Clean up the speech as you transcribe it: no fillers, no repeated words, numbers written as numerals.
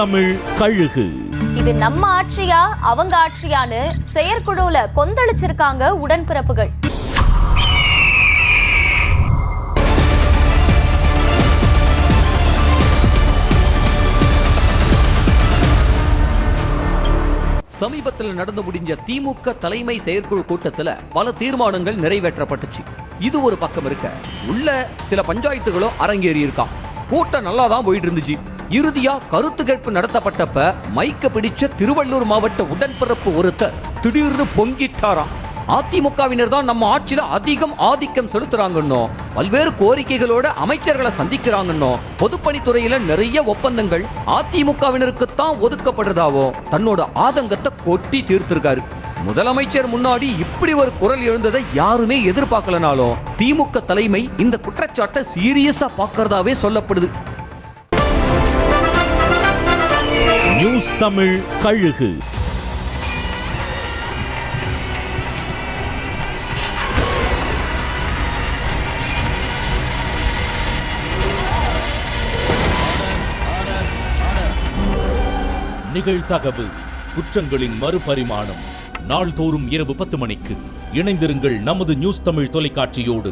தமிழ் கழுகு. இது நம்ம ஆட்சியா அவங்க ஆட்சியான்னு செயற்குழுல கொந்தளிச்சிருக்காங்க உடன்பிறப்புகள். சமீபத்தில் நடந்து முடிஞ்ச திமுக தலைமை செயற்குழு கூட்டத்துல பல தீர்மானங்கள் நிறைவேற்றப்பட்டுச்சு. இது ஒரு பக்கம் இருக்க, உள்ள சில பஞ்சாயத்துகளும் அரங்கேறி இருக்கான். கூட்டம் நல்லா தான் போயிட்டு இருந்துச்சு. இறுதியா கருத்து கேட்பு நடத்தப்பட்டப்ப மைக்க பிடிச்ச திருவள்ளூர் மாவட்ட உடன்பிறப்பு ஒருத்தர் திடீர்னு பொங்கிட்டாராம். அதிமுகவினர் தான் நம்ம ஆட்சியில அதிகம் ஆதிக்கம் செலுத்துறாங்கன்னோ, பல்வேறு கோரிக்கைகளோட அமைச்சர்களை சந்திக்கிறாங்கன்னோ, பொதுப்பணித்துறையில நிறைய ஒப்பந்தங்கள் அதிமுகவினருக்குத்தான் ஒதுக்கப்படுறதாவோ தன்னோட ஆதங்கத்தை கொட்டி தீர்த்திருக்காரு. முதலமைச்சர் முன்னாடி இப்படி ஒரு குரல் எழுந்ததை யாருமே எதிர்பார்க்கலனாலும் திமுக தலைமை இந்த குற்றச்சாட்டை சீரியஸா பார்க்கறதாவே சொல்லப்படுது. நியூஸ் தமிழ் கழுகு. நிகழ்தகவு குற்றங்களின் மறுபரிமாணம். நாள்தோறும் இரவு 10 மணிக்கு இணைந்திருங்கள் நமது நியூஸ் தமிழ் தொலைக்காட்சியோடு.